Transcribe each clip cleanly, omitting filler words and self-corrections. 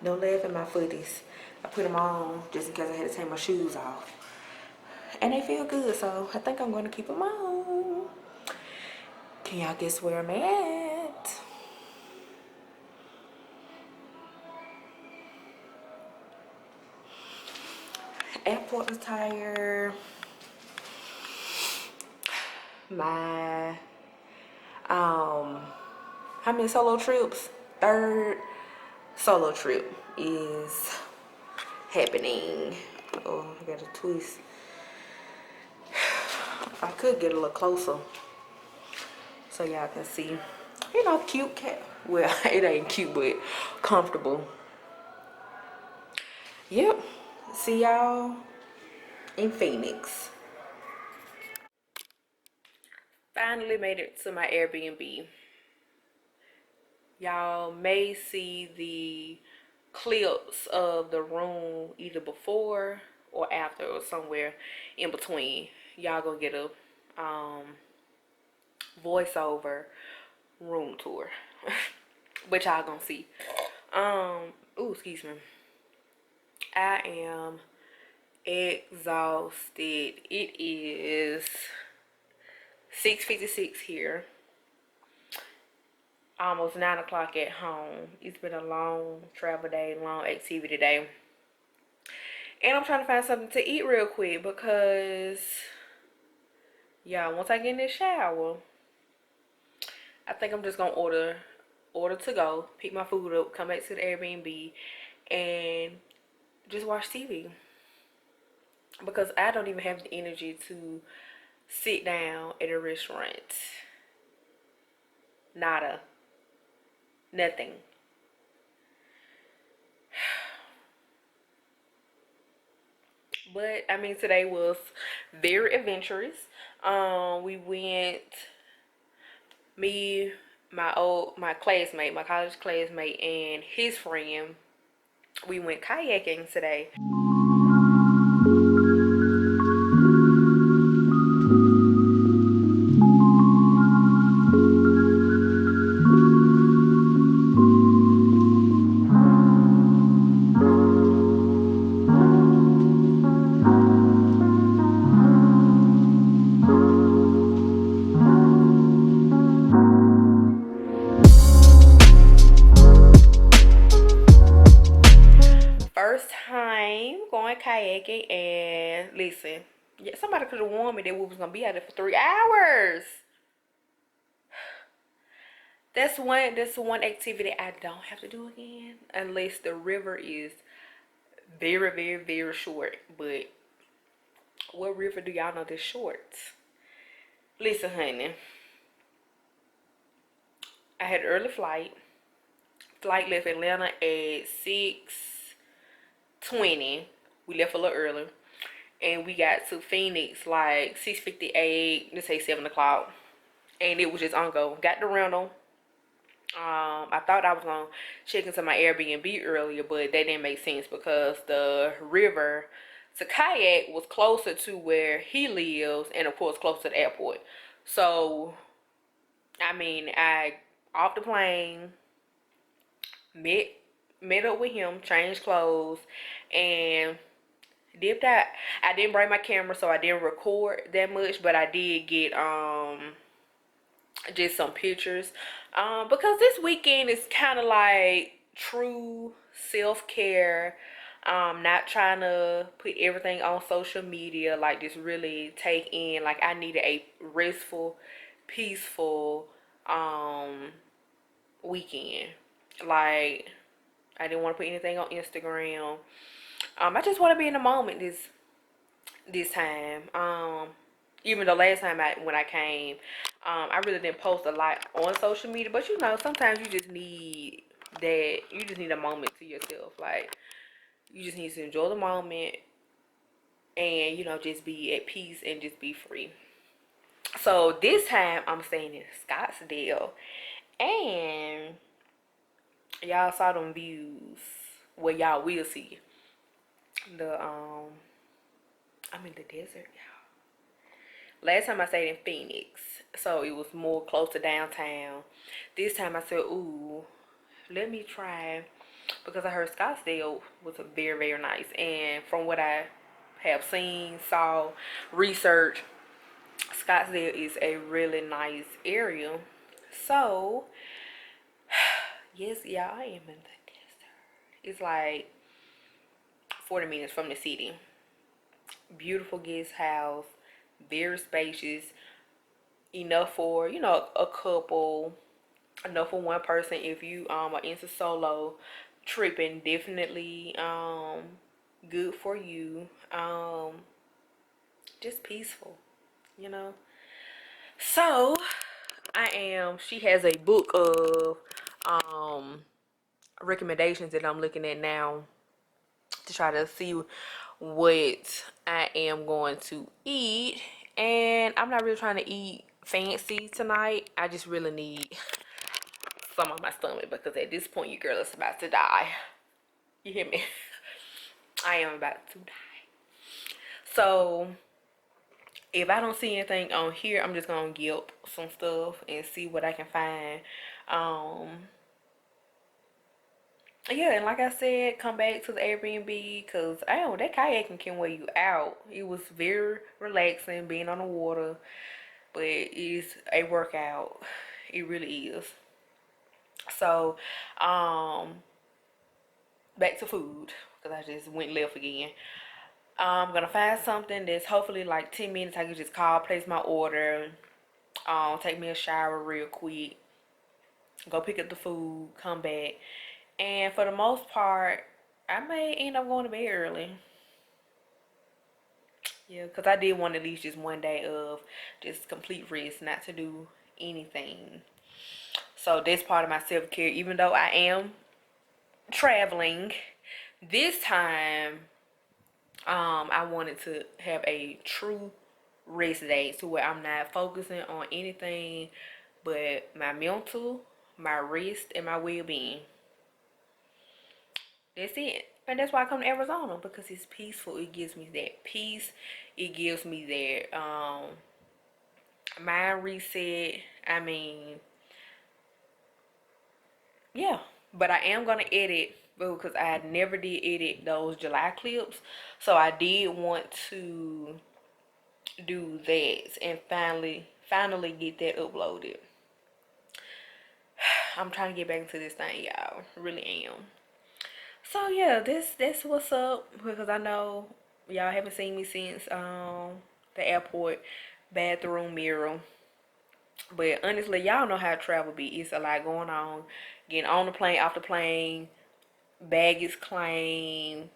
Don't laugh at my footies. I put them on just in case I had to take my shoes off. And they feel good, so I think I'm going to keep them on. Can y'all guess where I'm at? Airport attire. My how many solo trips? Third solo trip is happening. Oh, I got a twist. I could get a little closer so y'all can see. You know, cute cat. Well, it ain't cute, but comfortable. Yep. See y'all in Phoenix. Finally made it to my Airbnb. Y'all may see the clips of the room either before or after or somewhere in between. Y'all gonna get a voiceover room tour. But y'all gonna see. Ooh, excuse me. I am exhausted. It is 6:56 here. Almost 9 o'clock at home. It's been a long travel day, long activity day. And I'm trying to find something to eat real quick because, yeah, once I get in the shower, I think I'm just gonna order to go, pick my food up, come back to the Airbnb, and just watch TV. Because I don't even have the energy to sit down at a restaurant. Nada. Nothing. But I mean, today was very adventurous. We went, me, my classmate, my college classmate, and his friend. We went kayaking today. First time going kayaking, and listen, yeah, somebody could have warned me that we was gonna be out there for 3 hours. That's one activity I don't have to do again unless the river is very, very, very short. But what river do y'all know that's short? Listen, honey, I had an early flight. Flight left Atlanta at 6:20. We left a little early, and we got to Phoenix like 6:58. Let's say 7 o'clock, and it was just on go. Got the rental. I thought I was gonna check into my Airbnb earlier, but that didn't make sense because the river to kayak was closer to where he lives, and of course close to the airport. So I mean, I off the plane, met up with him, changed clothes, and dipped out. I didn't bring my camera, so I didn't record that much, but I did get just some pictures. Because this weekend is kind of like true self-care. Not trying to put everything on social media, like just really take in, like I needed a restful, peaceful weekend. Like I didn't want to put anything on Instagram. I just want to be in the moment this time. Even the last time when I came, I really didn't post a lot on social media. But you know, sometimes you just need that. You just need a moment to yourself. Like you just need to enjoy the moment, and you know, just be at peace and just be free. So this time I'm staying in Scottsdale, and y'all saw them views. Well, y'all will see the I'm in the desert, y'all. Last time I stayed in Phoenix, so it was more close to downtown. This time I said, ooh, let me try, because I heard Scottsdale was a very, very nice. And from what I have seen, saw, researched, Scottsdale is a really nice area. So, yes, y'all, I am in the desert. It's like 40 minutes from the city. Beautiful guest house, very spacious, enough for, you know, a couple, enough for one person. If you are into solo tripping, definitely good for you. Just peaceful, you know. So she has a book of recommendations that I'm looking at now to try to see what I am going to eat. And I'm not really trying to eat fancy tonight. I just really need some on my stomach, because at this point your girl is about to die. You hear me? I am about to die. So if I don't see anything on here, I'm just gonna gulp some stuff and see what I can find. Yeah, and like I said, come back to the Airbnb, because I know that kayaking can wear you out. It was very relaxing being on the water, but it's a workout. It really is. So back to food, because I just went left again. I'm gonna find something that's hopefully like 10 minutes. I can just call, place my order, take me a shower real quick, go pick up the food, come back. And for the most part, I may end up going to bed early. Yeah, because I did want at least just one day of just complete rest, not to do anything. So that's part of my self-care. Even though I am traveling, this time I wanted to have a true rest day, to where I'm not focusing on anything but my mental, my rest, and my well-being. That's it. And that's why I come to Arizona, because it's peaceful. It gives me that peace. It gives me that mind reset. I mean, yeah. But I am gonna edit, because I never did edit those July clips. So I did want to do that and finally get that uploaded. I'm trying to get back into this thing, y'all. Really am. So yeah, that's what's up, because I know y'all haven't seen me since the airport bathroom mirror. But honestly, y'all know how travel be. It's a lot going on. Getting on the plane, off the plane, baggage claim,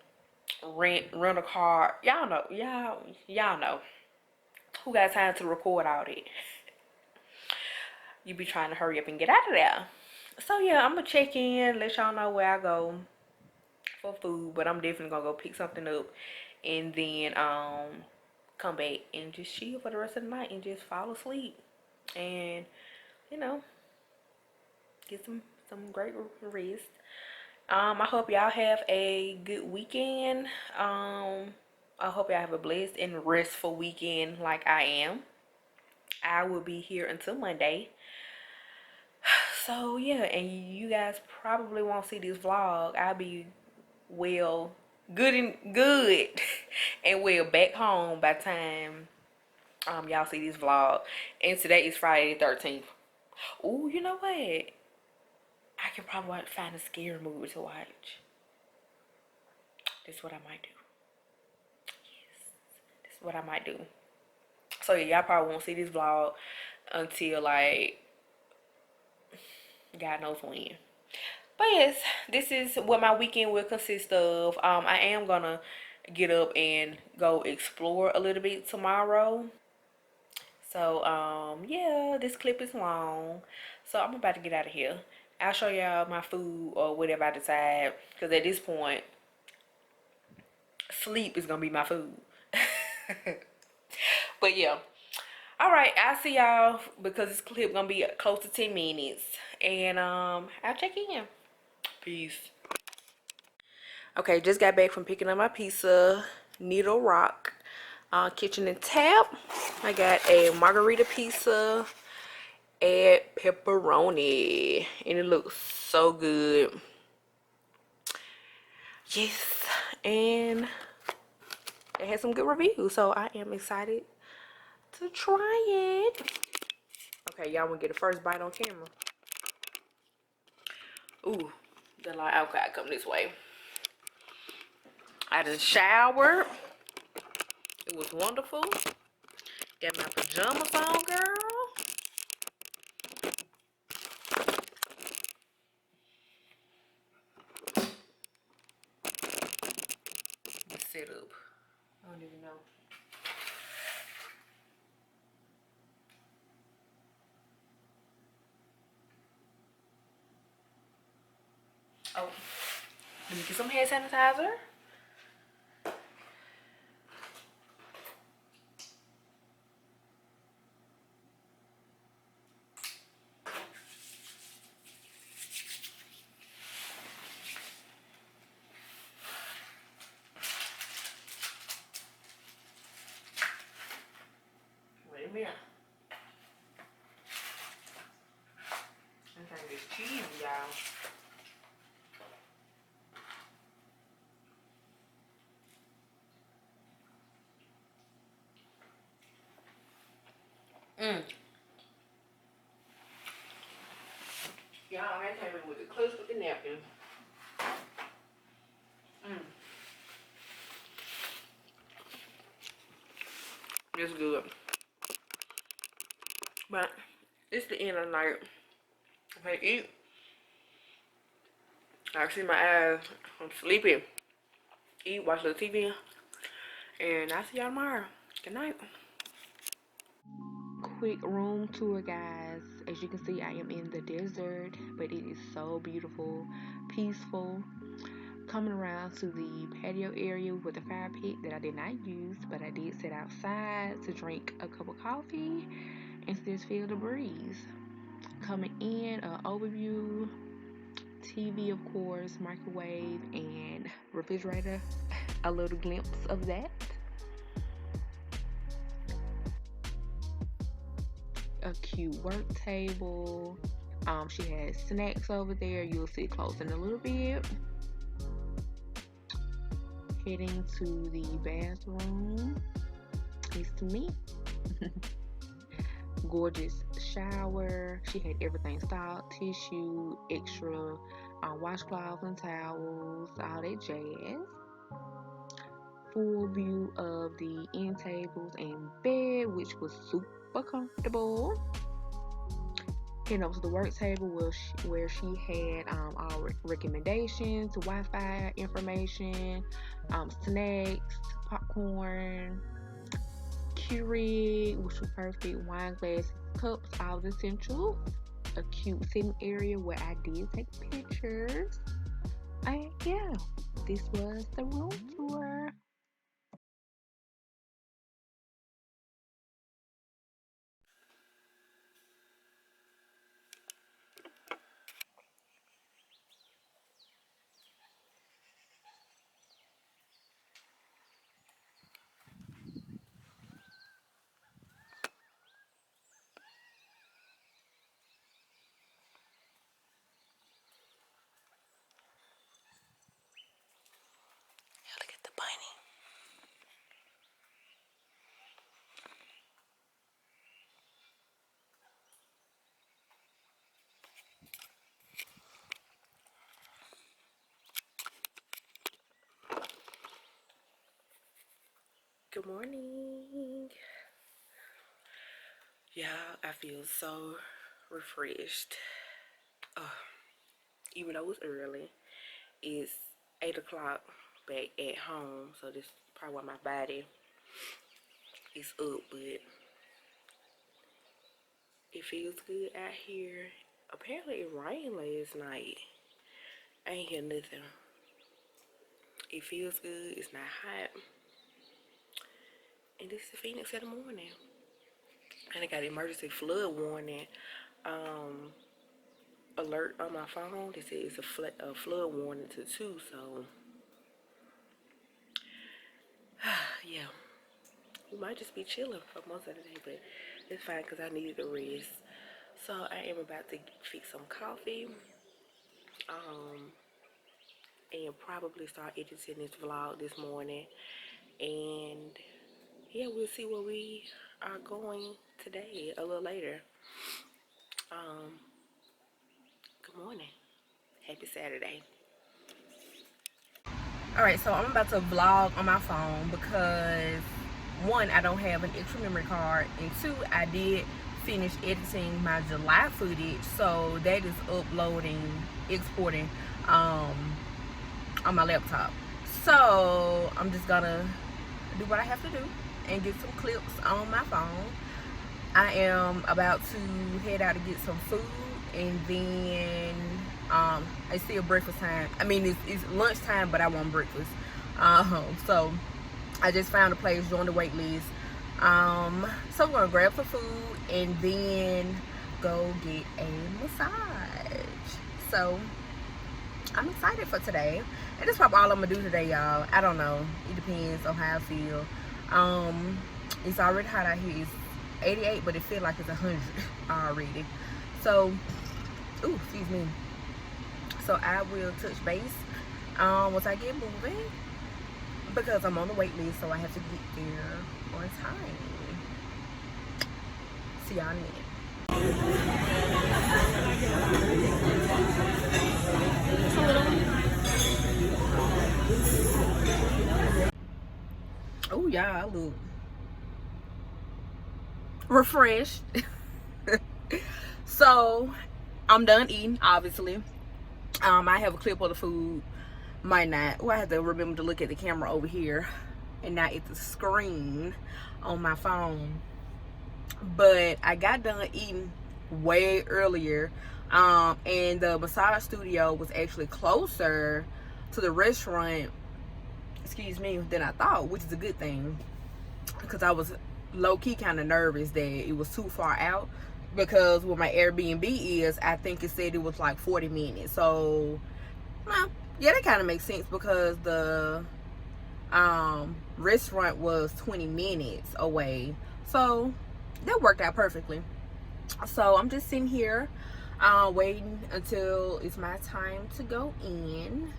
rent a car. Y'all know. Y'all know. Who got time to record all that? You be trying to hurry up and get out of there. So yeah, I'm gonna check in, let y'all know where I go for food, but I'm definitely gonna go pick something up and then come back and just chill for the rest of the night and just fall asleep and, you know, get some great rest. I hope y'all have a good weekend. I hope y'all have a blessed and restful weekend like I am. I will be here until Monday. So yeah, and you guys probably won't see this vlog. I'll be well, good and well back home by the time y'all see this vlog. And today is Friday the 13th. Oh, you know what? I can probably find a scary movie to watch. That's what I might do. Yes, that's what I might do. So yeah, y'all probably won't see this vlog until like God knows when. But yes, this is what my weekend will consist of. I am gonna get up and go explore a little bit tomorrow. So yeah, this clip is long, so I'm about to get out of here. I'll show y'all my food or whatever I decide, because at this point sleep is gonna be my food. But yeah, all right, I'll see y'all, because this clip gonna be close to 10 minutes, and I'll check in. Peace. Okay, just got back from picking up my pizza, Needle Rock Kitchen and Tap. I got a margarita pizza, add pepperoni, and it looks so good. Yes, and it had some good reviews, so I am excited to try it. Okay, y'all want to get the first bite on camera. Ooh, the light okay, come this way. I just showered. It was wonderful. Got my pajamas on, girl. Set up. I don't even know. Oh, let me get some hand sanitizer. Wait a minute. I think it's cheese, y'all. Y'all, I came in with the clips with the napkin. It's good. But it's the end of the night. I'm gonna eat. I see my eyes. I'm sleepy. Eat, watch the TV. And I'll see y'all tomorrow. Good night. Quick room tour, guys. As you can see, I am in the desert, but it is so beautiful, peaceful. Coming around to the patio area with a fire pit that I did not use, but I did sit outside to drink a cup of coffee and just feel the breeze. Coming in, an overview, TV, of course, microwave, and refrigerator. A little glimpse of that. A cute work table. She has snacks over there. You'll see it close in a little bit. Heading to the bathroom. It's me. Gorgeous shower. She had everything styled, tissue, extra washcloths and towels, all that jazz. Full view of the end tables and bed, which was super comfortable. Heading over to the work table where she had our recommendations, Wi-Fi information, snacks, popcorn, Keurig, which was perfect, wine glasses, cups, all the essentials. A cute sitting area where I did take pictures. And yeah, this was the room tour. Look at the bunny. Good morning. Yeah, I feel so refreshed. Even though it's early, it's 8 o'clock back at home, so this is probably why my body is up, but it feels good out here. Apparently it rained last night. I ain't hear nothing. It feels good, it's not hot. And this is Phoenix in the morning. And I got emergency flood warning alert on my phone. They say it's a flood warning to 2, so yeah. We might just be chilling for most of the day, but it's fine because I needed the rest. So I am about to fix some coffee. and probably start editing this vlog this morning. And yeah, we'll see where we are going today a little later. Um, Good morning. Happy Saturday. Alright, so I'm about to vlog on my phone because one, I don't have an extra memory card, and two, I did finish editing my July footage, so that is exporting on my laptop. So I'm just gonna do what I have to do and get some clips on my phone. I am about to head out to get some food, and then it's still breakfast time. I mean, it's lunchtime, but I want breakfast. So I just found a place, joined the wait list. So we're gonna grab some food and then go get a massage. So I'm excited for today. And that's probably all I'm gonna do today, y'all. I don't know. It depends on how I feel. It's already hot out here. It's 88, but it feels like it's 100 already. So, ooh, excuse me. So I will touch base once I get moving, because I'm on the wait list, so I have to get there on time. See y'all in a minute. Oh, y'all, I look refreshed. So I'm done eating, obviously. I have a clip of the food. Might not. Oh, I have to remember to look at the camera over here and not at the screen on my phone. But I got done eating way earlier, and the massage studio was actually closer to the restaurant, excuse me, than I thought, which is a good thing, because I was low-key kind of nervous that it was too far out, because where my Airbnb is, I think it said it was like 40 minutes. So well, yeah, that kind of makes sense, because the restaurant was 20 minutes away, so that worked out perfectly. So I'm just sitting here waiting until it's my time to go in.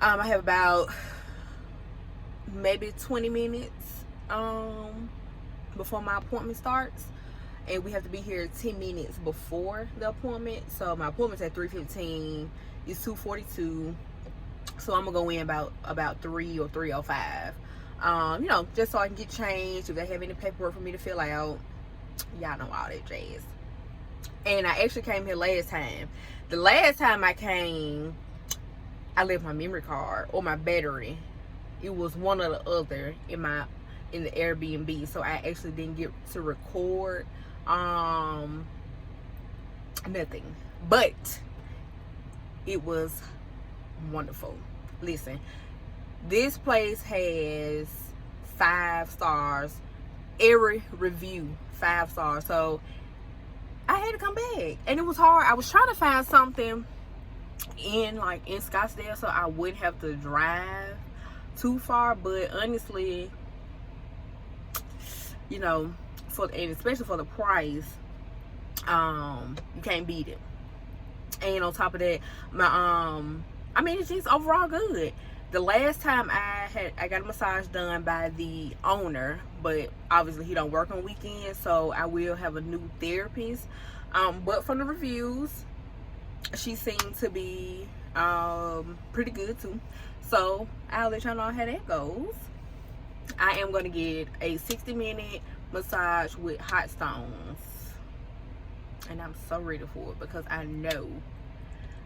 I have about maybe 20 minutes before my appointment starts, and we have to be here 10 minutes before the appointment. So my appointment's at 3:15. It's 2:42, so I'm gonna go in about 3 or 3:05. You know, just so I can get changed, if they have any paperwork for me to fill out, y'all know all that jazz. And I actually came here last time. The last time I came, I left my memory card or my battery. It was one or the other in the Airbnb, so I actually didn't get to record nothing. But it was wonderful. Listen, this place has 5 stars. Every review 5 stars. So I had to come back, and it was hard. I was trying to find something in Scottsdale, so I wouldn't have to drive too far. But honestly, you know, and especially for the price, you can't beat it. And on top of that, I mean, it's just overall good. The last time I got a massage done by the owner, but obviously he don't work on weekends, so I will have a new therapist. But from the reviews, she seemed to be pretty good too. So I'll let y'all know how that goes. I am gonna get a 60-minute massage with hot stones, and I'm so ready for it, because I know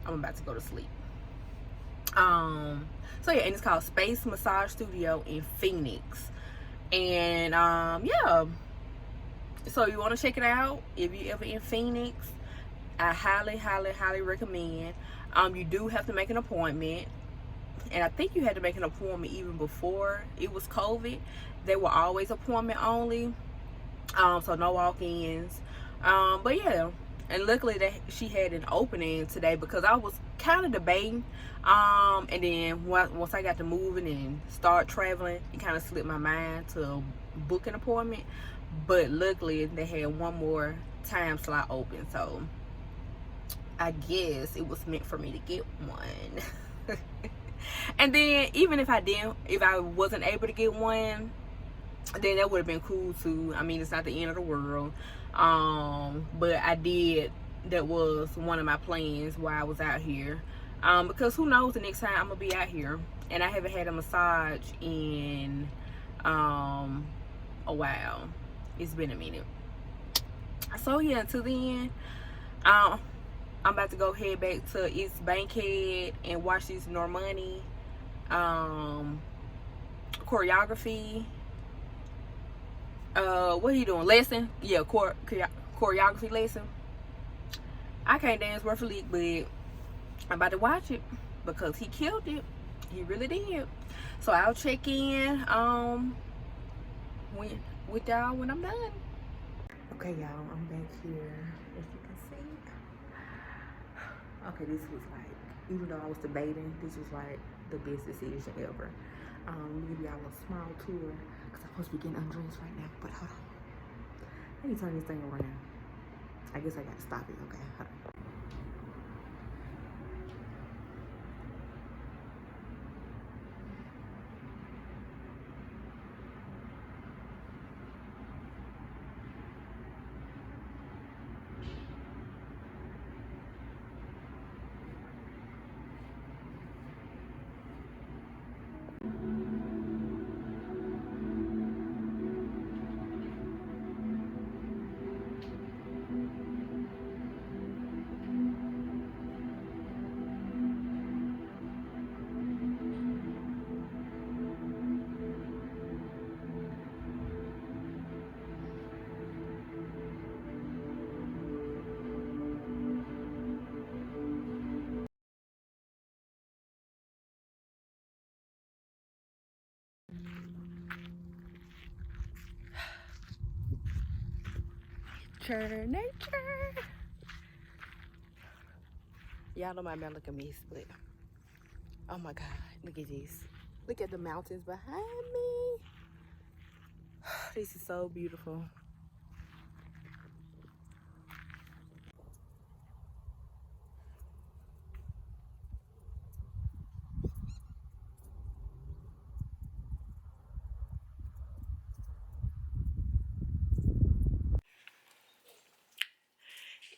I'm about to go to sleep. So yeah, and it's called Space Massage Studio in Phoenix. And yeah, so you want to check it out if you ever in Phoenix. I highly recommend. You do have to make an appointment, and I think you had to make an appointment even before it was COVID. They were always appointment only, so no walk-ins. But yeah, and luckily that she had an opening today, because I was kind of debating, and then once I got to moving and start traveling, it kind of slipped my mind to book an appointment. But luckily they had one more time slot open, so I guess it was meant for me to get one. And then even if I wasn't able to get one, then that would have been cool too. I mean, it's not the end of the world. But I did. That was one of my plans while I was out here. Because who knows the next time I'm gonna be out here, and I haven't had a massage in a while. It's been a minute. So yeah, until then, I'm about to go head back to East Bankhead and watch this Normani choreography. What he doing? Lesson? Yeah, choreography lesson. I can't dance worth a lick, but I'm about to watch it because he killed it. He really did. So I'll check in when with y'all when I'm done. Okay, y'all, I'm back here. As you can see. Okay, this was like, even though I was debating, this was like the best decision ever. Let me give y'all a small tour because I'm supposed to be getting undressed right now. But hold on. Let me turn this thing around. I guess I gotta stop it. Okay, hold on. Nature. Y'all don't mind me looking a mess, but oh my God, look at this. Look at the mountains behind me. This is so beautiful.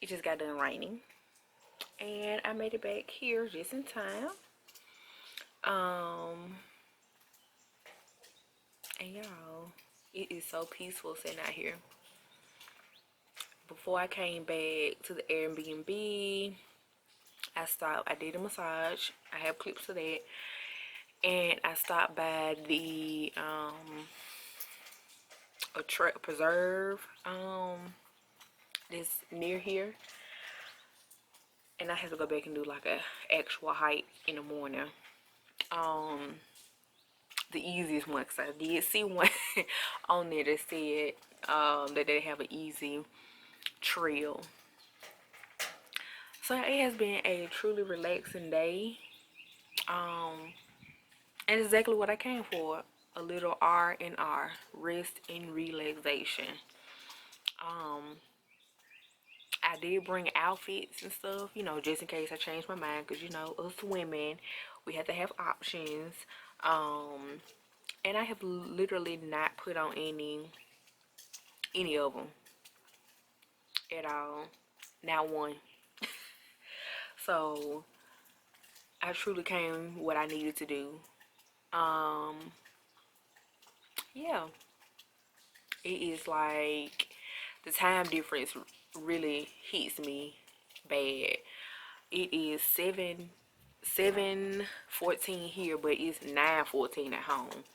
It just got done raining, and I made it back here just in time. Um, and y'all, it is so peaceful sitting out here. Before I came back to the Airbnb, I stopped. I did a massage. I have clips of that, and I stopped by the a track preserve that's near here, and I have to go back and do like a actual hike in the morning. The easiest one, because I did see one on there that said that they have an easy trail. So it has been a truly relaxing day, and exactly what I came for. A little R&R, rest and relaxation. I did bring outfits and stuff, you know, just in case I change my mind, because you know, us women, we have to have options. And I have literally not put on any of them at all, not one. So I truly came what I needed to do. Yeah, it is like the time difference really hits me bad. It is 7:14 here, but it's 9:14 at home.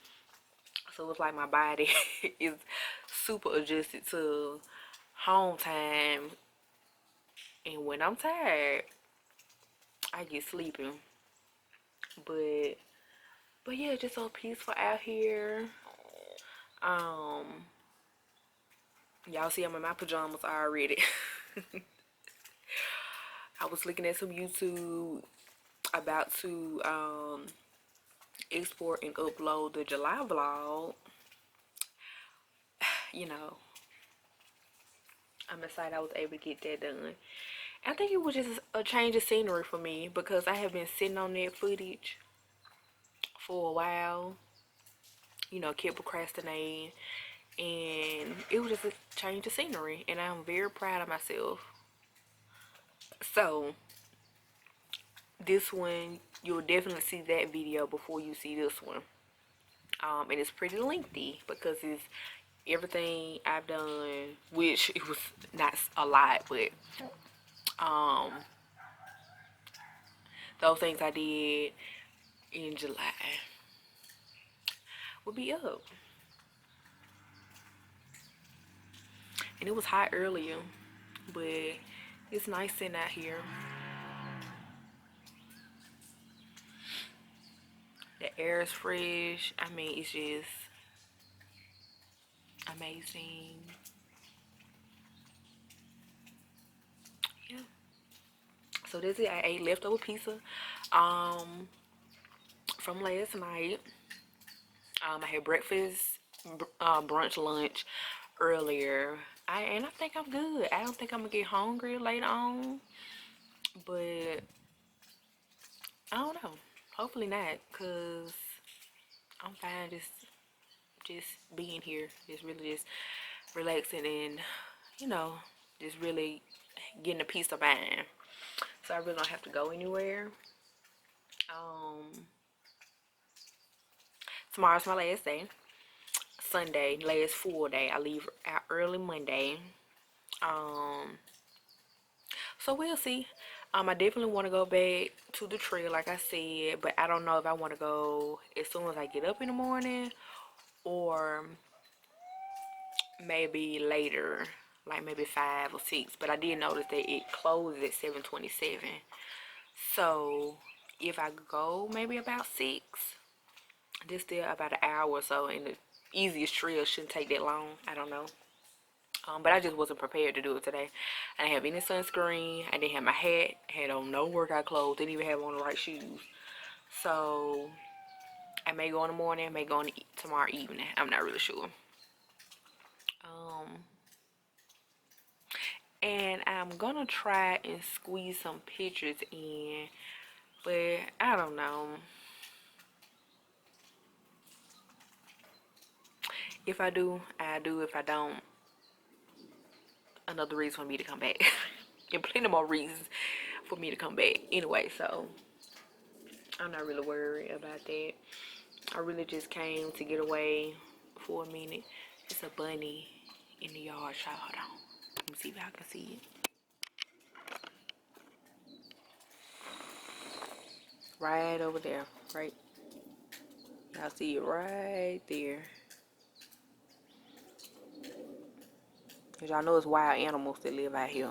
So it's like my body is super adjusted to home time, and when I'm tired, I get sleeping. But yeah, just so peaceful out here. Um, y'all see I'm in my pajamas already. I was looking at some YouTube about to export and upload the July vlog. You know, I'm excited I was able to get that done. I think it was just a change of scenery for me because I have been sitting on that footage for a while, you know, kept procrastinating, and it was just a change of scenery, and I'm very proud of myself. So this one, you'll definitely see that video before you see this one. And it's pretty lengthy because it's everything I've done, which it was not a lot, but um, those things I did in July will be up. And it was hot earlier, but it's nice sitting out here. The air is fresh. I mean, it's just amazing. Yeah. So this is I ate leftover pizza from last night. I had breakfast, brunch, lunch earlier. And I think I'm good. I don't think I'm gonna get hungry later on, but I don't know. Hopefully not, cause I'm fine just being here, just really just relaxing and you know just really getting a peace of mind. So I really don't have to go anywhere. Um, Tomorrow's my last day. Sunday, last full day. I leave out early Monday. Um, so we'll see. I definitely want to go back to the trail, like I said, but I don't know if I want to go as soon as I get up in the morning or maybe later, like maybe 5 or 6. But I did notice that it closes at 7:27. So if I go maybe about 6, this still about an hour or so, and the easiest trail shouldn't take that long. I don't know. But I just wasn't prepared to do it today. I didn't have any sunscreen. I didn't have my hat. Had on no workout clothes. Didn't even have on the right shoes. So I may go in the morning. I may go in tomorrow evening. I'm not really sure. Um, and I'm gonna try and squeeze some pictures in, but I don't know. If I do, I do. If I don't, another reason for me to come back. And plenty more reasons for me to come back anyway, so I'm not really worried about that. I really just came to get away for a minute. It's a bunny in the yard, y'all. Hold on. Let me see if I can see it. Right over there. Right. Y'all see it right there. Cause y'all know it's wild animals that live out here.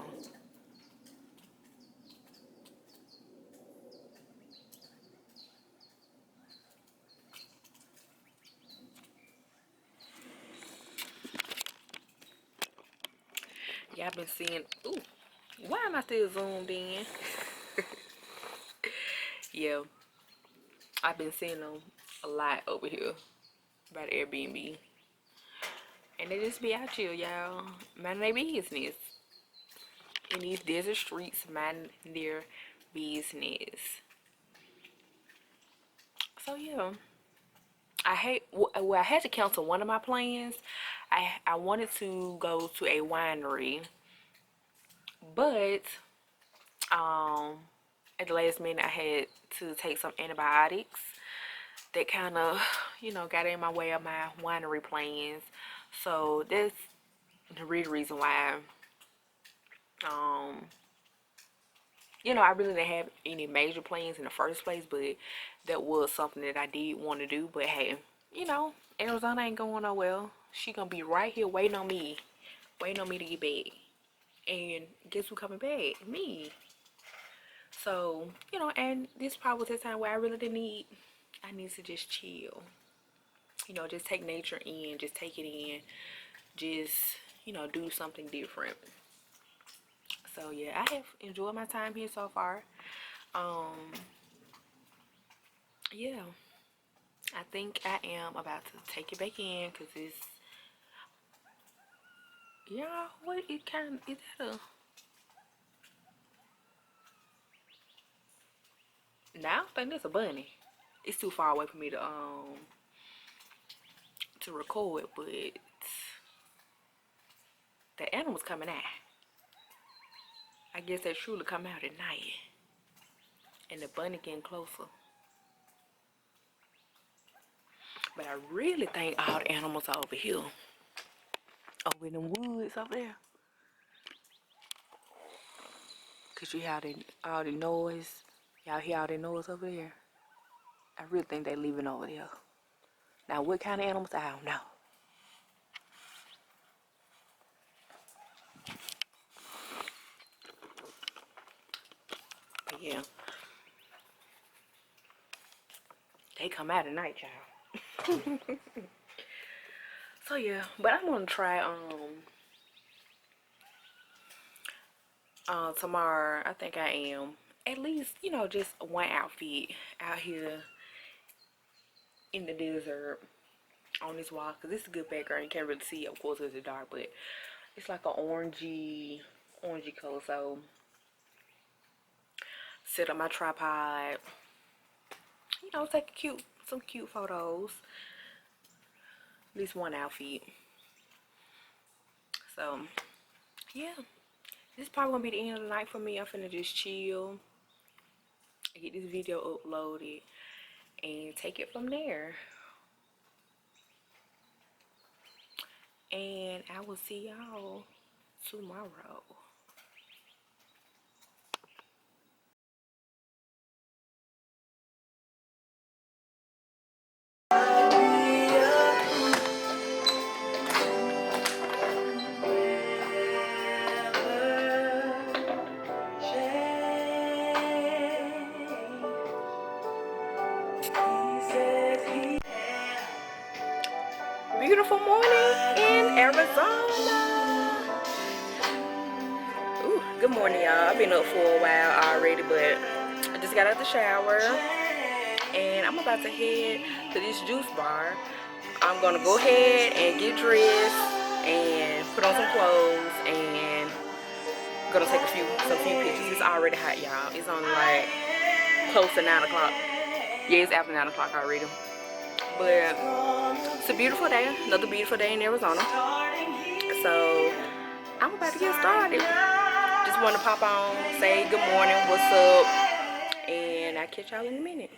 Y'all been seeing. Ooh, why am I still zoomed in? Yeah, I've been seeing them a lot over here by the Airbnb. And they just be out here, y'all. Minding their business. In these desert streets, minding their business. So, yeah. I had to cancel one of my plans. I wanted to go to a winery, but um at the last minute I had to take some antibiotics that kind of got in my way of my winery plans. So that's the real reason why um I really didn't have any major plans in the first place, but that was something that I did want to do. But hey, you know Arizona ain't going nowhere. She gonna be right here waiting on me to get back. And guess who coming back? Me. So, and this probably was the time where I really didn't need, I need to just chill. Just take nature in, just take it in, just, do something different. So, yeah, I have enjoyed my time here so far. Um, yeah, I think I am about to take it back in because it's, yeah, what it kind of, is that a, Now I don't think that's a bunny. It's too far away for me to record, but the animals coming out. I guess they truly come out at night. And the bunny getting closer. But I really think all the animals are over here. Over in the woods over there. Cause you hear all the noise. Y'all hear all the noise over there? I really think they leaving over there. Now what kind of animals? I don't know. But yeah. They come out at night, y'all. So yeah, but I'm gonna try tomorrow. I think I am at least, you know, just one outfit out here in the desert on this walk, because it's a good background. You can't really see it, of course, because it's dark, but it's like an orangey color. So set up my tripod, you know, take some cute photos. At least one outfit. So yeah, this is probably gonna be the end of the night for me. I'm finna just chill, get this video uploaded, and take it from there. And I will see y'all tomorrow. Beautiful morning in Arizona. Ooh, good morning, y'all. I've been up for a while already, but I just got out the shower and I'm about to head to this juice bar. I'm gonna go ahead and get dressed and put on some clothes and gonna take some few pictures. It's already hot, y'all. It's only like close to 9 o'clock. Yeah, it's after 9 o'clock already. But it's a beautiful day, another beautiful day in Arizona. So I'm about to get started. Just want to pop on, say good morning, what's up, and I'll catch y'all in a minute.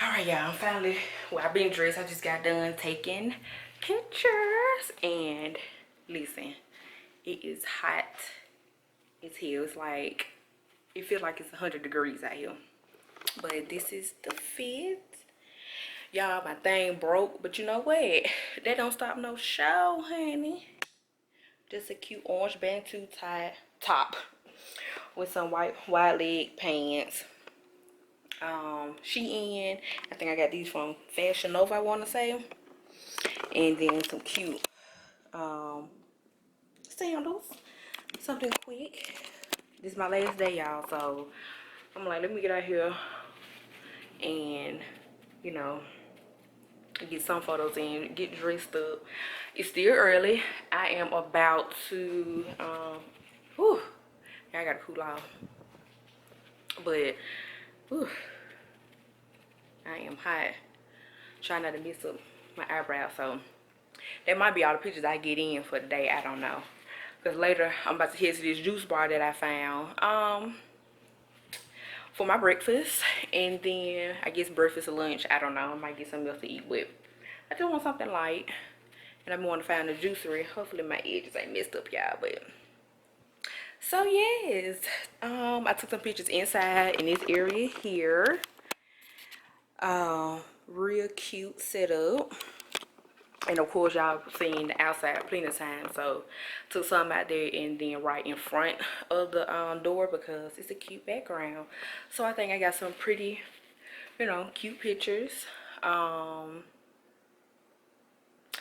Alright, y'all, I'm finally, well, I've been dressed. I just got done taking pictures, and listen, it is hot as hell. It's like, it feels like it's 100 degrees out here. But this is the fit. Y'all, my thing broke, but you know what? That don't stop no show, honey. Just a cute orange bantu top with some white wide leg pants. Shein. I think I got these from Fashion Nova, I want to say. And then some cute sandals. Something quick. This is my last day, y'all, so I'm like, let me get out here and, you know, get some photos in, get dressed up. It's still early. I am about to whew, I gotta cool off, but whew, I am hot. Trying not to mess up my eyebrows, so that might be all the pictures I get in for the day. I don't know, because later I'm about to head to this juice bar that I found for my breakfast, and then I guess breakfast or lunch, I don't know. I might get something else to eat with. I just want something light, and I'm going to find a juicery. Hopefully my edges ain't messed up, y'all. But so yes, I took some pictures inside in this area here. Real cute setup, and of course y'all seen the outside plenty of time, so took some out there and then right in front of the door because it's a cute background. So I think I got some pretty, you know, cute pictures.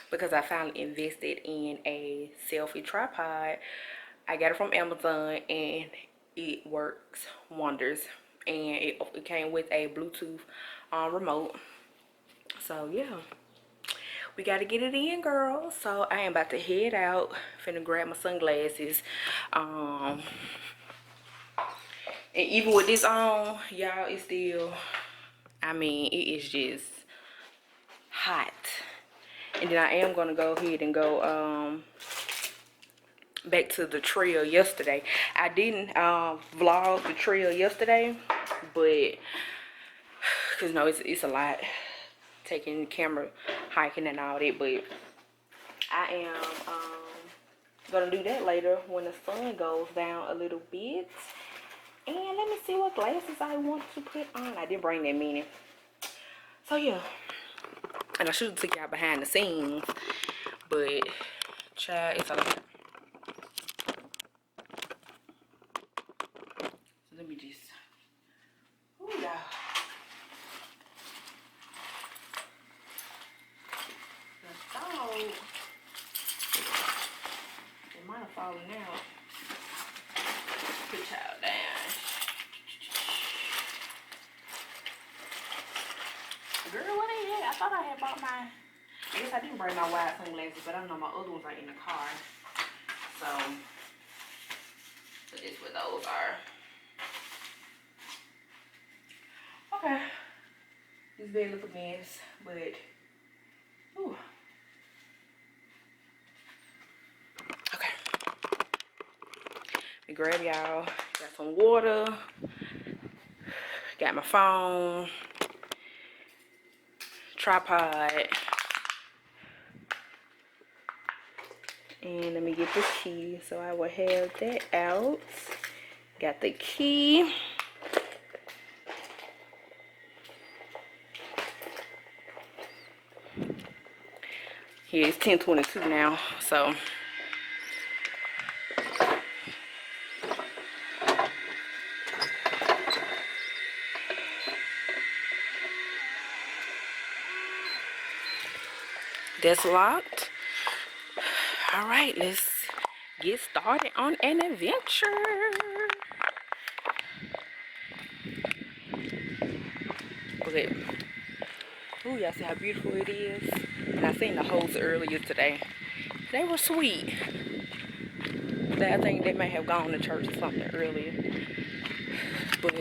Because I finally invested in a selfie tripod. I got it from Amazon and it works wonders, and it came with a Bluetooth remote. So yeah, we got to get it in, girl. So I am about to head out, finna grab my sunglasses, And even with this on, y'all, it's still, I mean, it is just hot. And then I am gonna go ahead and go back to the trail yesterday. I didn't vlog the trail yesterday, but because no, it's a lot taking camera hiking and all that, but I am gonna do that later when the sun goes down a little bit. And let me see what glasses I want to put on. I didn't bring that many, so yeah. And I should have took y'all behind the scenes, but child, it's a lot. So let me just, ooh, y'all. The dog, it might have fallen out. Put y'all down. Girl, what is that? I thought I had bought my, I guess I didn't bring my wide sunglasses, but I know my other ones are in the car. So that's what those are. Okay. This bed look a mess, but ooh. Okay. Let me grab y'all. Got some water. Got my phone. Tripod. And let me get the key. So I will have that out. Got the key. Yeah, it's 10:22 now, so that's locked. All right, let's get started on an adventure. Okay. Ooh, y'all see how beautiful it is? And I seen the hoes earlier today. They were sweet. I think they may have gone to church or something earlier. But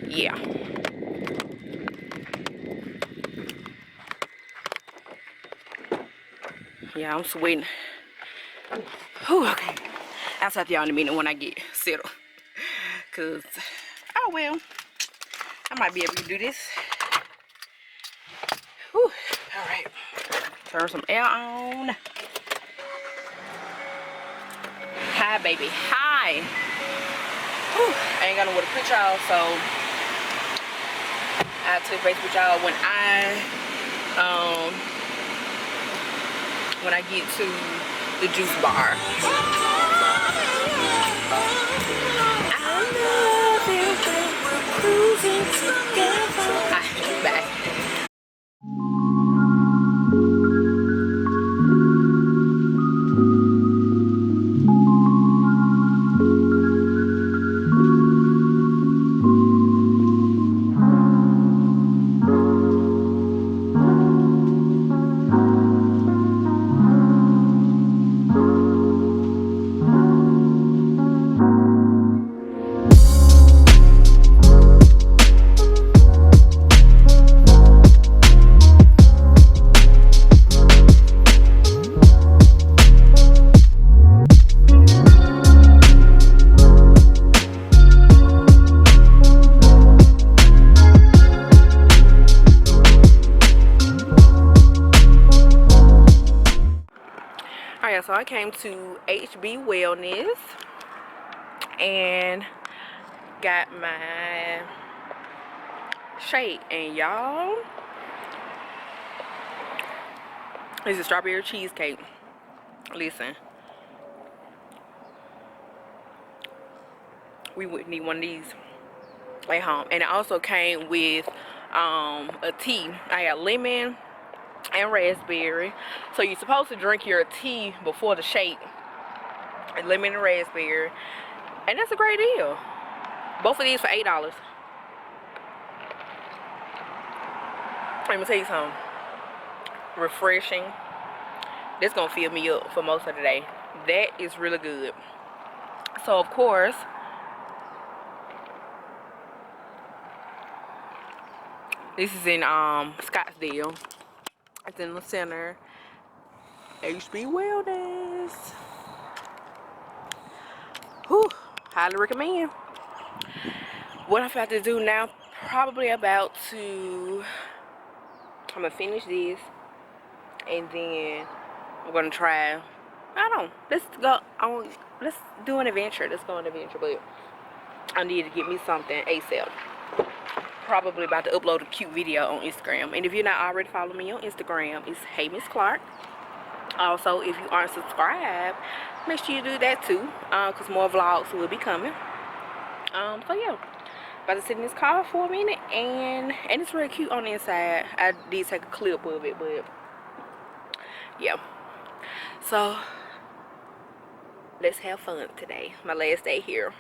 yeah. Yeah, I'm sweating. Whew, okay. I'll talk to y'all in a minute when I get settled. Cause, oh well, I might be able to do this. Whew, all right. Turn some air on. Hi, baby, hi. Whew, I ain't got nowhere to put y'all, so I'll touch base with y'all when I get to the juice bar. I love you when we're cruising together. Bye. So I came to HB Wellness and got my shake, and y'all, this is strawberry cheesecake. Listen, we would need one of these at home. And it also came with a tea. I got lemon and raspberry. So you're supposed to drink your tea before the shake. Lemon and raspberry, and that's a great deal. Both of these for $8. Let me tell you something. Refreshing. This gonna fill me up for most of the day. That is really good. So of course, This is in Scottsdale. It's in the center. HB Wellness. Whew, highly recommend. What I'm about to do now, probably about to, I'm gonna finish this and then I'm gonna try, I don't know, let's go on, let's do an adventure. Let's go on an adventure, but I need to get me something ASAP. Probably about to upload a cute video on Instagram. And if you're not already following me on Instagram, it's Hey Miss Clark. Also, if you aren't subscribed, make sure you do that too, because more vlogs will be coming. So yeah, about to sit in this car for a minute, and it's really cute on the inside. I did take a clip of it, but yeah. So let's have fun today. My last day here.